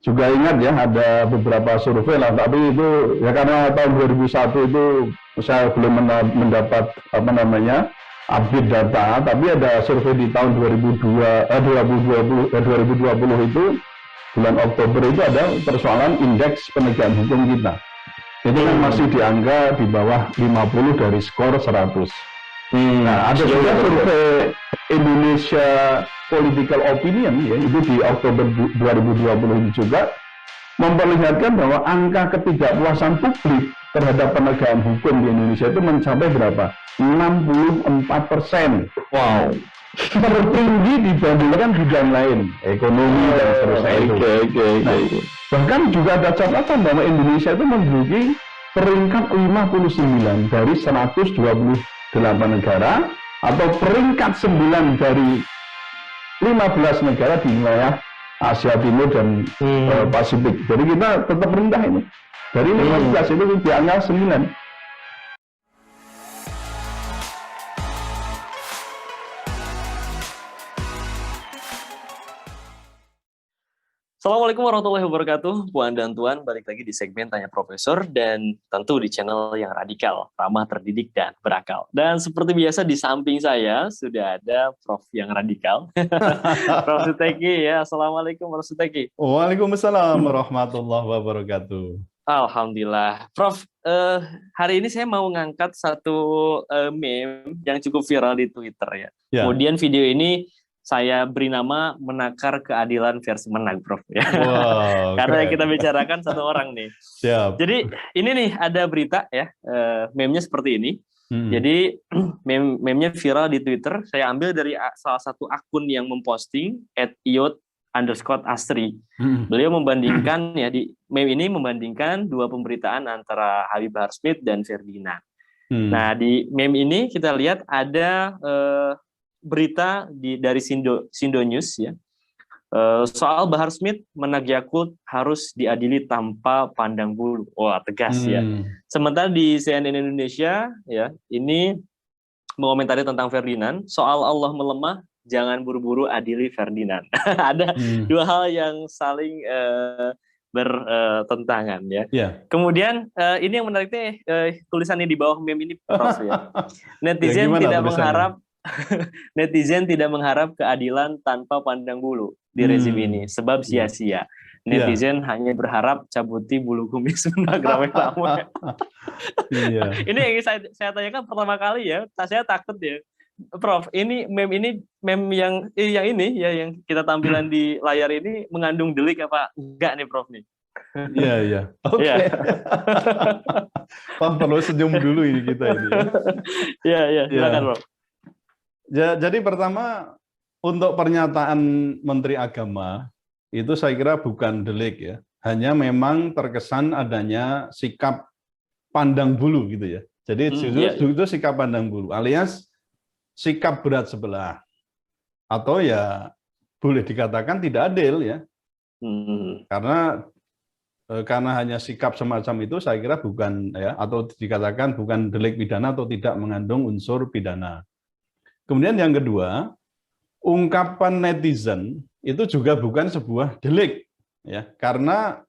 juga ingat ya ada beberapa survei lah, tapi itu ya karena tahun 2001 itu saya belum mendapat apa namanya update data, tapi ada survei di tahun 2020 itu bulan Oktober itu ada persoalan indeks penegakan hukum kita. Itu kan masih di angka di bawah 50 dari skor 100. Nah, ada juga survei Indonesia Political Opinion ya, itu di Oktober 2020 ini juga memperlihatkan bahwa angka ketidakpuasan publik terhadap penegakan hukum di Indonesia itu mencapai berapa? 64%. Wow. Tertinggi dibandingkan bidang lain, ekonomi dan seterusnya itu. Nah, bahkan juga ada catatan bahwa Indonesia itu menduduki peringkat 59 dari 128 negara atau peringkat 9 dari 15 negara di wilayah Asia Timur dan Pasifik. Jadi kita tetap rendah ini. Dari 15 itu di angka 9. Assalamualaikum warahmatullahi wabarakatuh, Puan dan Tuan, balik lagi di segmen Tanya Profesor dan tentu di channel yang radikal, ramah, terdidik, dan berakal. Dan seperti biasa di samping saya sudah ada Prof yang radikal, Prof Suteki ya. Assalamualaikum Prof Suteki. Waalaikumsalam warahmatullahi wabarakatuh. Alhamdulillah. Prof, hari ini saya mau ngangkat satu meme yang cukup viral di Twitter ya. Kemudian video ini saya beri nama Menakar Keadilan versi Menang, Prof. Ya. Wow, karena yang kita bicarakan satu orang nih. Siap. Jadi ini nih ada berita ya, meme-nya seperti ini. Jadi meme-nya viral di Twitter. Saya ambil dari salah satu akun yang memposting @iot_astri. Beliau membandingkan ya di meme ini membandingkan dua pemberitaan antara Habib Bahar Smith dan Ferdinand. Nah di meme ini kita lihat ada berita dari Sindo News ya, soal Bahar Smith menang Yakult harus diadili tanpa pandang bulu. Wah, tegas ya. Sementara di CNN Indonesia ya, ini mengomentari tentang Ferdinand, soal Allah melemah, jangan buru-buru adili Ferdinand. Ada dua hal yang saling bertentangan ya. Kemudian ini yang menariknya tulisannya di bawah meme ini, Prof ya. Netizen tidak mengharap netizen tidak mengharap keadilan tanpa pandang bulu di rezim ini, sebab sia-sia. Netizen hanya berharap cabuti bulu kumis menang ramai-ramai. Ini yang saya tanyakan pertama kali ya, saya takut ya, Prof. Ini meme yang ini ya yang kita tampilan di layar ini mengandung delik apa enggak nih, Prof nih? Iya. Oke. Pak perlu senyum dulu ini kita ini. Iya, silakan, Prof. Jadi pertama untuk pernyataan Menteri Agama itu saya kira bukan delik ya, hanya memang terkesan adanya sikap pandang bulu gitu ya. Jadi justru itu sikap pandang bulu, alias sikap berat sebelah, atau ya boleh dikatakan tidak adil ya, karena hanya sikap semacam itu saya kira bukan ya, atau dikatakan bukan delik pidana atau tidak mengandung unsur pidana. Kemudian yang kedua, ungkapan netizen itu juga bukan sebuah delik, ya, karena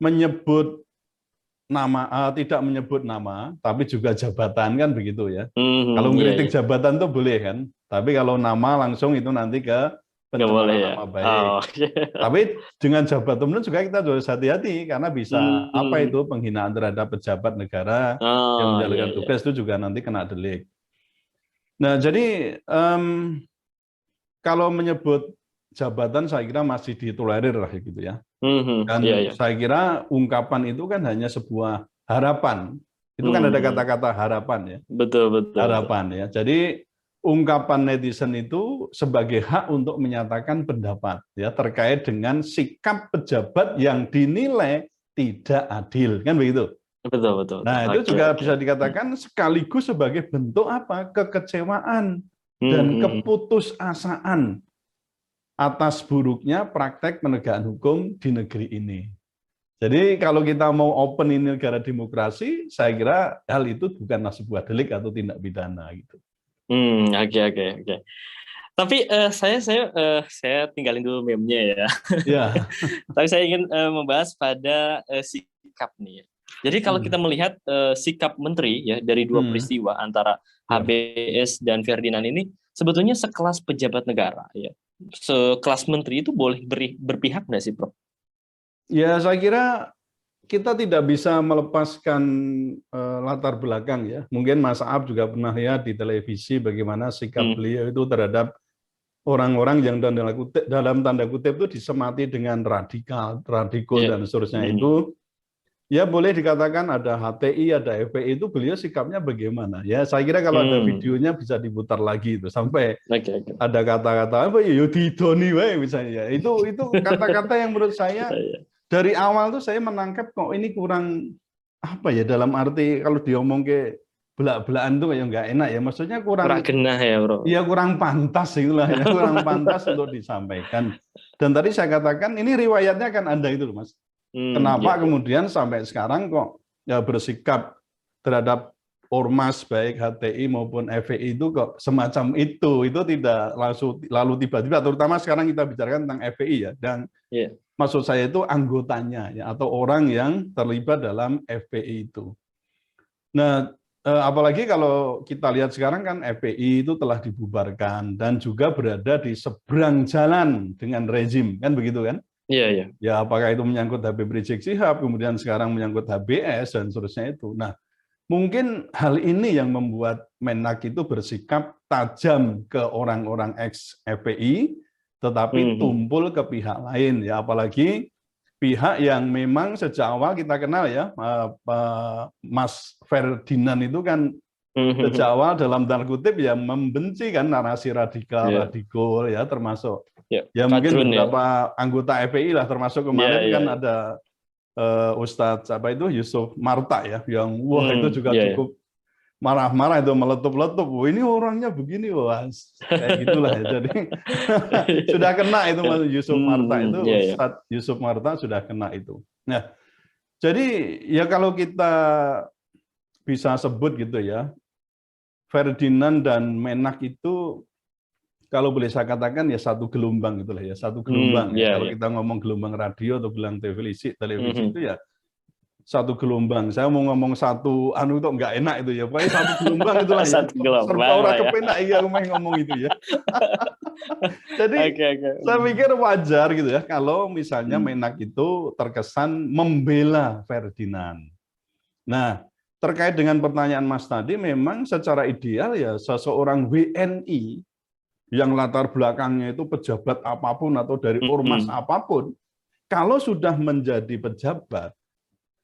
menyebut nama, tidak menyebut nama, tapi juga jabatan kan begitu ya. Kalau mengkritik jabatan itu boleh kan, tapi kalau nama langsung itu nanti ke pencemaran nama baik. Tapi dengan jabatan juga kita harus hati-hati karena bisa itu penghinaan terhadap pejabat negara yang menjalankan tugas itu juga nanti kena delik. Nah, jadi kalau menyebut jabatan saya kira masih ditolerir lah gitu ya. Dan saya kira ungkapan itu kan hanya sebuah harapan. Itu kan ada kata-kata harapan ya. Betul. Harapan ya. Jadi ungkapan netizen itu sebagai hak untuk menyatakan pendapat ya terkait dengan sikap pejabat yang dinilai tidak adil, kan begitu. Betul. Nah, itu juga bisa dikatakan sekaligus sebagai bentuk apa? Kekecewaan dan keputusasaan atas buruknya praktek penegakan hukum di negeri ini. Jadi kalau kita mau open ini negara demokrasi, saya kira hal itu bukanlah sebuah delik atau tindak pidana gitu. Oke. Tapi saya tinggalin dulu meme-nya ya. Ya. Tapi saya ingin membahas pada sikap nih. Jadi kalau kita melihat sikap menteri ya dari dua peristiwa antara HBS dan Ferdinand ini sebetulnya sekelas pejabat negara ya. Sekelas menteri itu boleh berpihak nggak sih, Prof? Ya, saya kira kita tidak bisa melepaskan latar belakang ya. Mungkin Mas Aab juga pernah lihat di televisi bagaimana sikap beliau itu terhadap orang-orang yang dalam tanda kutip itu disemati dengan radikal dan seterusnya itu. Ya boleh dikatakan ada HTI, ada FPI itu beliau sikapnya bagaimana? Ya saya kira kalau ada videonya bisa diputar lagi itu sampai ada kata-kata apa ya didoni wae misalnya. Itu kata-kata yang menurut saya dari awal tuh saya menangkap kok ini kurang apa ya, dalam arti kalau diomong ke belak-belakan tuh kayak nggak enak ya. Maksudnya kurang genah ya, Bro. Iya kurang pantas itulah ya, kurang pantas untuk disampaikan. Dan tadi saya katakan ini riwayatnya kan ada itu loh Mas. Kenapa kemudian sampai sekarang kok ya bersikap terhadap ormas baik HTI maupun FPI itu kok semacam itu tidak lalu tiba-tiba, terutama sekarang kita bicarakan tentang FPI ya, dan maksud saya itu anggotanya ya, atau orang yang terlibat dalam FPI itu. Nah apalagi kalau kita lihat sekarang kan FPI itu telah dibubarkan dan juga berada di seberang jalan dengan rezim kan begitu kan. Iya. Ya apakah itu menyangkut Habib Rizik Syihab, kemudian sekarang menyangkut HBS dan seterusnya itu. Nah, mungkin hal ini yang membuat Menak itu bersikap tajam ke orang-orang ex-FPI, tetapi tumpul ke pihak lain ya, apalagi pihak yang memang sejak awal kita kenal ya, Mas Ferdinand itu kan sejak awal dalam tanda kutip ya membenci kan narasi radikal ya, termasuk ya mungkin beberapa anggota FPI lah, termasuk kemarin kan ada Ustadz apa itu Yusuf Marta ya, yang wah itu juga cukup marah-marah itu, meletup-letup, wah ini orangnya begini, wah kayak gitulah ya. Jadi sudah kena itu Mas Yusuf Marta itu, Ustadz Yusuf Marta sudah kena itu. Nah, jadi ya kalau kita bisa sebut gitu ya, Ferdinand dan Menak itu kalau boleh saya katakan ya satu gelombang itulah ya, satu gelombang. Kalau kita ngomong gelombang radio atau gelombang televisi itu ya satu gelombang. Saya mau ngomong satu itu nggak enak itu ya, pokoknya satu gelombang itulah ya. Serba orang kepenak ya ngomong itu ya. Jadi saya pikir wajar gitu ya kalau misalnya Menak itu terkesan membela Ferdinand. Nah, terkait dengan pertanyaan Mas tadi, memang secara ideal ya seseorang WNI yang latar belakangnya itu pejabat apapun atau dari ormas apapun, kalau sudah menjadi pejabat,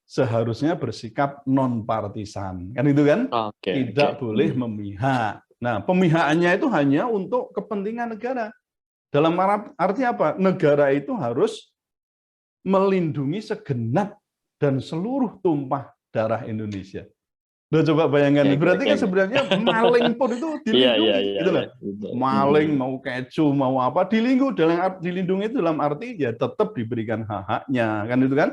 seharusnya bersikap non-partisan. Kan itu kan? Tidak boleh memihak. Nah, pemihakannya itu hanya untuk kepentingan negara. Dalam arti apa? Negara itu harus melindungi segenap dan seluruh tumpah darah Indonesia. Loh, coba bayangkan, berarti kan sebenarnya maling pun itu dilindungi, gitu loh. Maling mau kecu mau apa dilindungi itu dalam arti ya tetap diberikan hak-haknya, kan itu kan,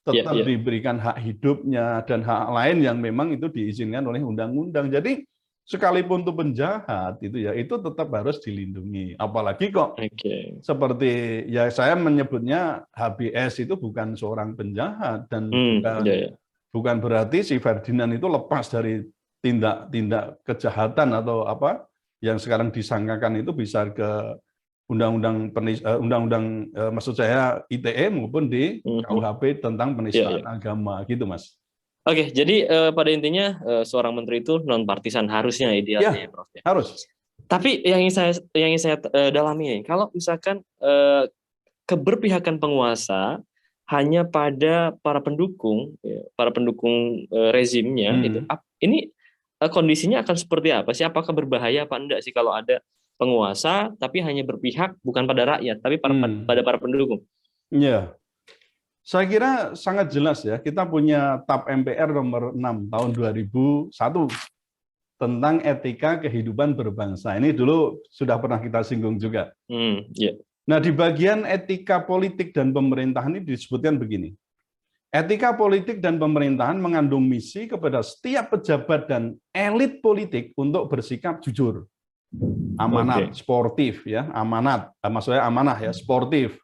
tetap diberikan hak hidupnya dan hak lain yang memang itu diizinkan oleh undang-undang. Jadi sekalipun itu penjahat itu ya itu tetap harus dilindungi. Apalagi kok seperti ya saya menyebutnya HBS itu bukan seorang penjahat dan bukan berarti si Ferdinand itu lepas dari tindak kejahatan atau apa yang sekarang disangkakan itu bisa ke undang-undang maksud saya ITE maupun di KUHP tentang penistaan agama gitu Mas. Oke, jadi pada intinya seorang menteri itu non partisan harusnya idealnya ya, Prof. Harus. Tapi yang ingin saya dalami nih, kalau misalkan keberpihakan penguasa hanya pada para pendukung rezimnya itu, ini kondisinya akan seperti apa sih? Apakah berbahaya apa enggak sih kalau ada penguasa tapi hanya berpihak bukan pada rakyat tapi pada para pendukung? Iya. Saya kira sangat jelas ya. Kita punya TAP MPR nomor 6 tahun 2001 tentang etika kehidupan berbangsa. Ini dulu sudah pernah kita singgung juga. Nah, di bagian etika politik dan pemerintahan ini disebutkan begini. Etika politik dan pemerintahan mengandung misi kepada setiap pejabat dan elit politik untuk bersikap jujur, amanat, sportif ya, amanat, maksudnya amanah ya, sportif,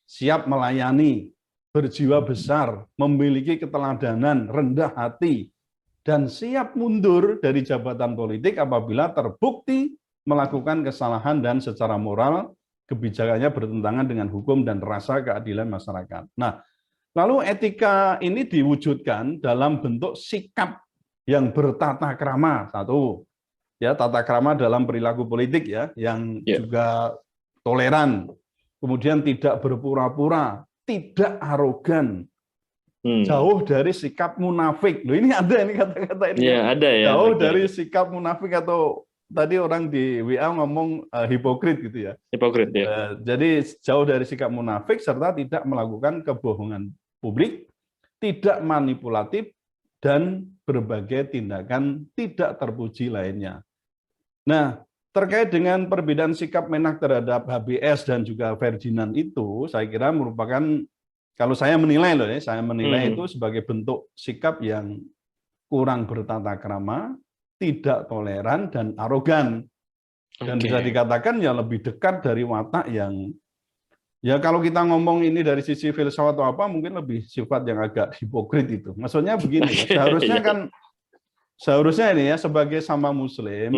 siap melayani, berjiwa besar, memiliki keteladanan, rendah hati, dan siap mundur dari jabatan politik apabila terbukti melakukan kesalahan dan secara moral kebijakannya bertentangan dengan hukum dan rasa keadilan masyarakat. Nah, lalu etika ini diwujudkan dalam bentuk sikap yang bertata krama. Satu, ya, tata krama dalam perilaku politik ya, yang juga toleran, kemudian tidak berpura-pura, tidak arogan, jauh dari sikap munafik. Loh, ini ada ini kata-kata ini. Ada ya. Jauh dari sikap munafik, atau tadi orang di WA ngomong hipokrit gitu ya. Hipokrit ya. Jadi jauh dari sikap munafik serta tidak melakukan kebohongan publik, tidak manipulatif, dan berbagai tindakan tidak terpuji lainnya. Nah, terkait dengan perbedaan sikap Menak terhadap HBS dan juga Ferdinand itu, saya kira merupakan, kalau saya menilai loh ya, saya menilai itu sebagai bentuk sikap yang kurang bertata krama, tidak toleran, dan arogan. Dan bisa dikatakan ya lebih dekat dari watak yang, ya kalau kita ngomong ini dari sisi filsafat atau apa, mungkin lebih sifat yang agak hipokrit itu. Maksudnya begini, ya, seharusnya ini ya, sebagai sama Muslim,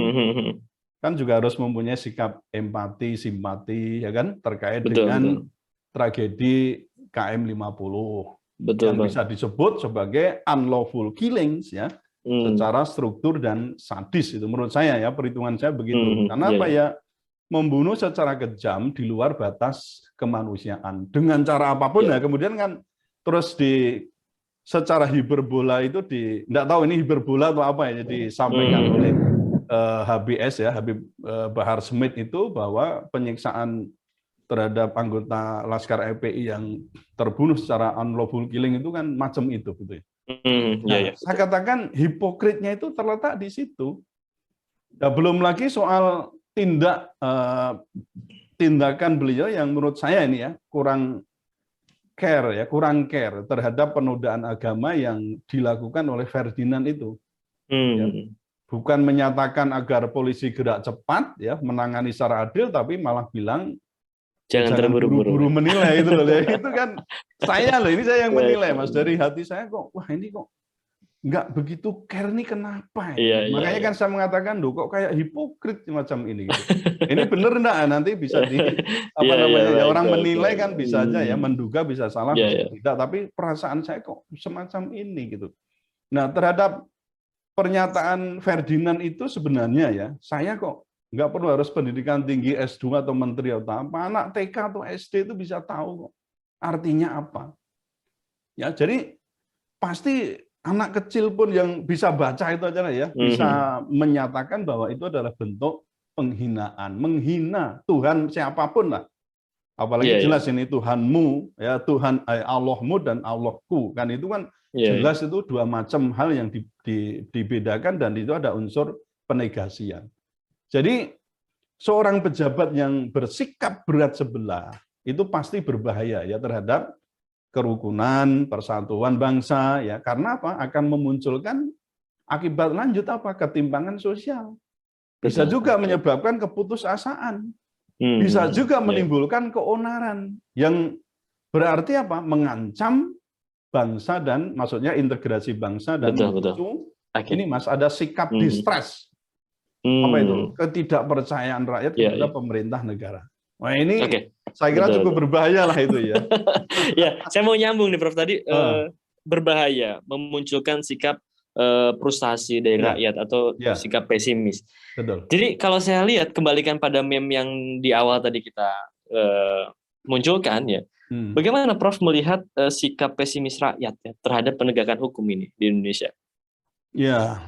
kan juga harus mempunyai sikap empati, simpati, ya kan, terkait dengan tragedi KM 50 yang bisa disebut sebagai unlawful killings ya, secara struktur dan sadis. Itu menurut saya ya, perhitungan saya begitu. Karena apa ya, membunuh secara kejam di luar batas kemanusiaan dengan cara apapun. Nah, kemudian kan terus secara hiperbola itu enggak tahu ini hiperbola atau apa ya, disampaikan oleh HBS ya, Habib Bahar Smith itu, bahwa penyiksaan terhadap anggota Laskar FPI yang terbunuh secara unlawful killing itu kan macam itu gitu ya. Saya katakan hipokritnya itu terletak di situ. Ya, belum lagi soal tindakan beliau yang menurut saya ini ya kurang care terhadap penodaan agama yang dilakukan oleh Ferdinand itu. Ya. Bukan menyatakan agar polisi gerak cepat ya, menangani secara adil, tapi malah bilang jangan terburu-buru menilai itu loh. Itu kan saya yang menilai, Mas, dari hati saya kok, wah ini kok nggak begitu care nih, kenapa ya? Makanya kan saya mengatakan, loh kok kayak hipokrit macam ini gitu. Ini bener enggak? Nanti bisa orang menilai kan bisa aja ya, menduga bisa salah, bisa tidak, tapi perasaan saya kok semacam ini gitu. Nah, terhadap pernyataan Ferdinand itu sebenarnya ya, saya kok nggak perlu harus pendidikan tinggi S2 atau menteri atau apa, anak TK atau SD itu bisa tahu kok artinya apa. Ya, jadi pasti anak kecil pun yang bisa baca itu aja ya, bisa menyatakan bahwa itu adalah bentuk penghinaan, menghina Tuhan siapapun lah. Apalagi jelas ini Tuhanmu, ya Tuhan Allahmu dan Allahku, kan itu kan jelas itu dua macam hal yang dibedakan, dan itu ada unsur penegasian. Jadi seorang pejabat yang bersikap berat sebelah itu pasti berbahaya ya terhadap kerukunan, persatuan bangsa ya. Karena apa? Akan memunculkan akibat lanjut apa? Ketimpangan sosial. Bisa juga menyebabkan keputusasaan. Bisa juga menimbulkan keonaran yang berarti apa? Mengancam bangsa dan maksudnya integrasi bangsa dan ini Mas, ada sikap distrust. Apa itu? Ketidakpercayaan rakyat kepada pemerintah negara. Wah, ini saya kira cukup berbahaya lah itu ya. Ya, saya mau nyambung nih Prof tadi, berbahaya memunculkan sikap frustasi dari rakyat atau sikap pesimis. Betul. Jadi kalau saya lihat, kembalikan pada meme yang di awal tadi kita munculkan ya, bagaimana Prof melihat sikap pesimis rakyat ya terhadap penegakan hukum ini di Indonesia? Ya,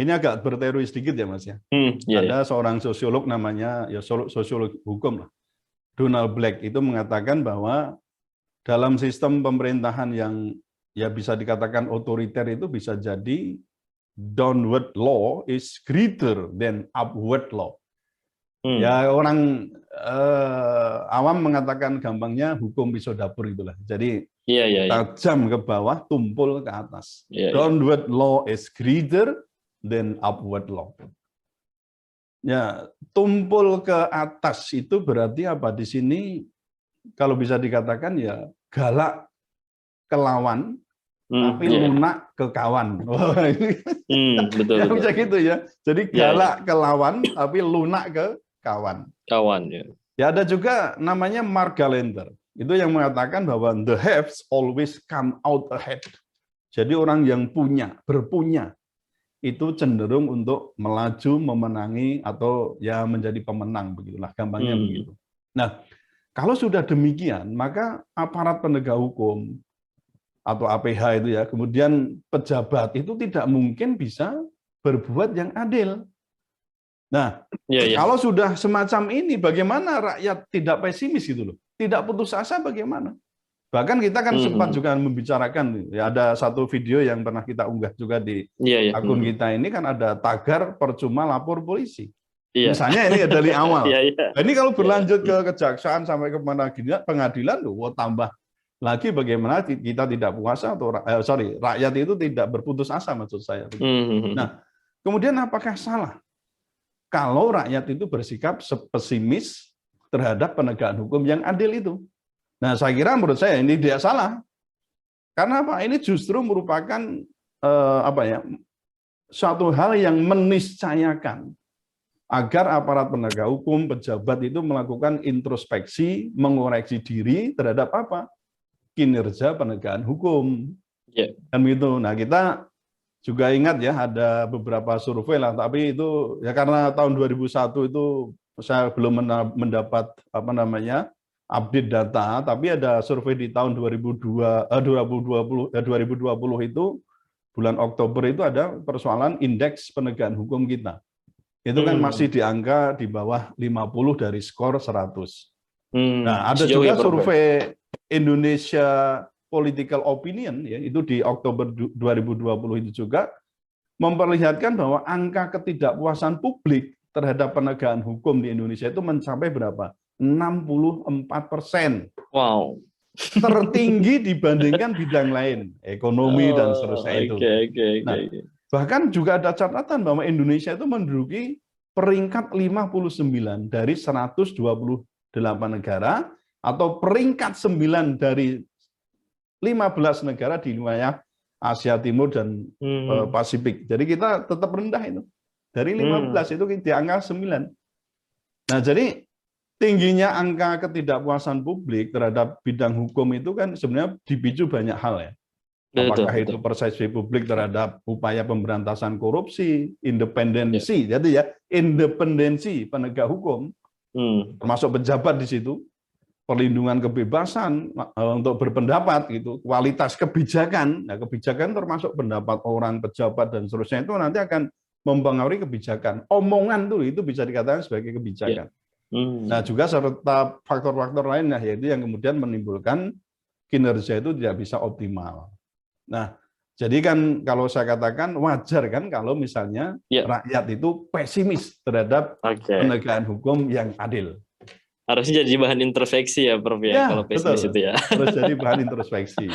ini agak berteori sedikit ya Mas ya. Ada seorang sosiolog namanya ya sosiolog hukum lah, Donald Black, itu mengatakan bahwa dalam sistem pemerintahan yang ya bisa dikatakan otoriter itu bisa jadi downward law is greater than upward law. Ya orang awam mengatakan gampangnya hukum pisau dapur itulah. Jadi tajam ke bawah, tumpul ke atas. Downward law is greater than upward law. Ya, tumpul ke atas itu berarti apa di sini? Kalau bisa dikatakan ya galak ke lawan, tapi lunak ke kawan. Wah, ini betul, ya betul. bisa gitu ya. Jadi galak ke lawan, tapi lunak ke kawan. Kawan ya. Ya ada juga namanya Mark Gallagher. Itu yang mengatakan bahwa the haves always come out ahead. Jadi orang yang berpunya, itu cenderung untuk melaju, memenangi, atau ya menjadi pemenang, begitulah gampangnya begitu. Nah, kalau sudah demikian, maka aparat penegak hukum atau APH itu ya, kemudian pejabat itu tidak mungkin bisa berbuat yang adil. Nah, kalau sudah semacam ini, bagaimana rakyat tidak pesimis gitu loh, tidak putus asa bagaimana? Bahkan kita kan sempat juga membicarakan, ya ada satu video yang pernah kita unggah juga di akun kita ini kan ada tagar percuma lapor polisi. Misalnya ini dari awal. Nah, ini kalau berlanjut ke kejaksaan sampai ke pengadilan, loh, tambah lagi bagaimana kita tidak puas atau rakyat itu tidak berputus asa maksud saya. Nah, kemudian apakah salah kalau rakyat itu bersikap pesimis terhadap penegakan hukum yang adil itu? Nah, saya kira menurut saya ini tidak salah. Karena apa? Ini justru merupakan suatu hal yang meniscayakan agar aparat penegak hukum, pejabat itu melakukan introspeksi, mengoreksi diri terhadap apa? Kinerja penegakan hukum. Dan begitu. Nah, kita juga ingat ya ada beberapa survei lah, tapi itu ya karena tahun 2001 itu saya belum mendapat update data, tapi ada survei di tahun 2020 itu bulan Oktober itu ada persoalan indeks penegakan hukum kita. Itu kan masih di angka di bawah 50 dari skor 100. Nah, ada juga survei Indonesia Political Opinion ya, itu di Oktober 2020 itu juga memperlihatkan bahwa angka ketidakpuasan publik terhadap penegakan hukum di Indonesia itu mencapai berapa? 64%. Wow. Tertinggi dibandingkan bidang lain, ekonomi dan seterusnya itu. Nah, bahkan juga ada catatan bahwa Indonesia itu menduduki peringkat 59 dari 128 negara atau peringkat 9 dari 15 negara di wilayah Asia Timur dan Pasifik. Jadi kita tetap rendah itu. Dari 15 itu di angka 9. Nah, jadi tingginya angka ketidakpuasan publik terhadap bidang hukum itu kan sebenarnya dipicu banyak hal ya. Apakah itu persepsi publik terhadap upaya pemberantasan korupsi, independensi, jadi ya independensi penegak hukum, termasuk pejabat di situ, perlindungan kebebasan untuk berpendapat gitu, kualitas kebijakan, nah kebijakan termasuk pendapat orang, pejabat dan seterusnya itu nanti akan mempengaruhi kebijakan. Omongan tuh itu bisa dikatakan sebagai kebijakan. Nah juga serta faktor-faktor lainnya yaitu yang kemudian menimbulkan kinerja itu tidak bisa optimal. Nah jadi kan kalau saya katakan wajar kan kalau misalnya rakyat itu pesimis terhadap penegakan hukum yang adil. Harusnya jadi bahan introspeksi ya, Prof ya, kalau pesimis itu ya. Harus jadi bahan introspeksi.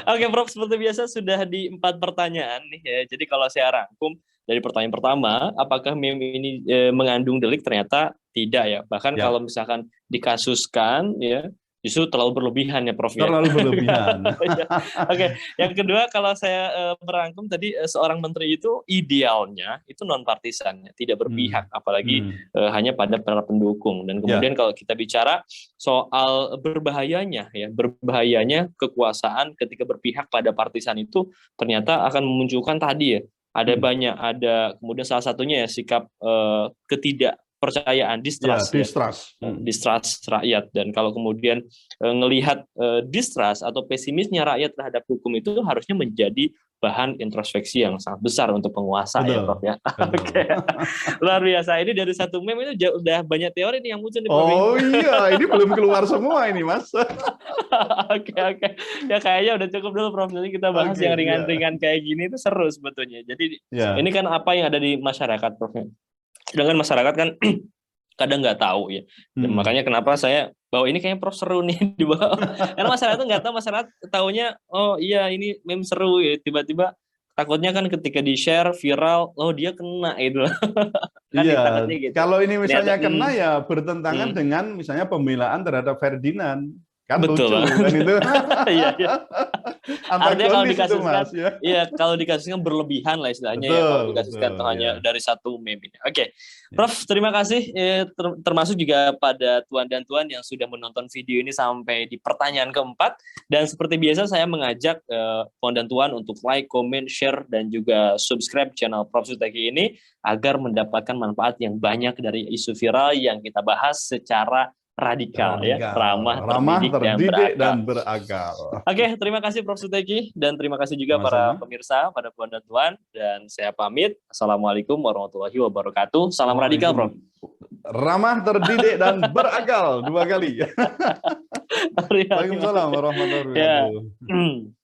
Oke, Prof, seperti biasa sudah di 4 pertanyaan nih ya. Jadi kalau saya rangkum dari pertanyaan pertama, apakah meme ini mengandung delik? Ternyata tidak ya. Bahkan kalau misalkan dikasuskan ya, justru terlalu berlebihan ya, Prof ya. Terlalu berlebihan. Oke, yang kedua kalau saya merangkum tadi seorang menteri itu idealnya itu non partisan, tidak berpihak, apalagi hanya pada para pendukung. Dan kemudian kalau kita bicara soal berbahayanya kekuasaan ketika berpihak pada partisan itu ternyata akan memunculkan tadi ya, ada banyak, ada kemudian salah satunya ya sikap ketidakpercayaan, distrust rakyat. Dan kalau kemudian ngelihat distrust atau pesimisnya rakyat terhadap hukum itu harusnya menjadi bahan introspeksi yang sangat besar untuk penguasa. Betul. Ya Prof ya. Oke. Luar biasa, ini dari satu meme itu udah banyak teori nih yang muncul nih, Prof. Oh iya, ini belum keluar semua ini Mas. Oke. Ya kayaknya udah cukup dulu, Prof. Jadi kita bahas yang ringan-ringan kayak gini itu seru sebetulnya. Jadi ini kan apa yang ada di masyarakat, Prof. Sedangkan masyarakat kan kadang nggak tahu ya. Dan makanya kenapa saya bahwa ini kayaknya Prof seru nih di bawah. Karena masyarakat itu nggak tahu, masyarakat taunya oh iya ini meme seru ya, tiba-tiba takutnya kan ketika di-share viral, oh dia kena itu. Kan Iya, takutnya gitu. kalau ini misalnya Lihat, kena ya bertentangan dengan misalnya pembelaan terhadap Ferdinand. Kan betul. lucu kan itu. Iya, iya. Artinya kalau Antagonis itu, dikasuskan, Mas, ya. iya kalau dikasuskan berlebihan lah istilahnya ya, Betul, kalau dikasuskan betul, hanya ya. dari satu meme ini. Oke, Prof, terima kasih, termasuk juga pada Tuan dan Tuan yang sudah menonton video ini sampai di pertanyaan keempat. Dan seperti biasa saya mengajak Tuan dan Tuan untuk like, comment, share, dan juga subscribe channel Prof. Suteki ini agar mendapatkan manfaat yang banyak dari isu viral yang kita bahas secara radikal. Ya, ramah, terdidik dan dan berakal. Oke, terima kasih Prof. Suteki dan terima kasih juga para pemirsa, pada Puan dan Tuan, dan saya pamit. Assalamualaikum warahmatullahi wabarakatuh. Salam radikal, Prof. Ramah, terdidik dan berakal 2 kali. Waalaikumsalam warahmatullahi wabarakatuh.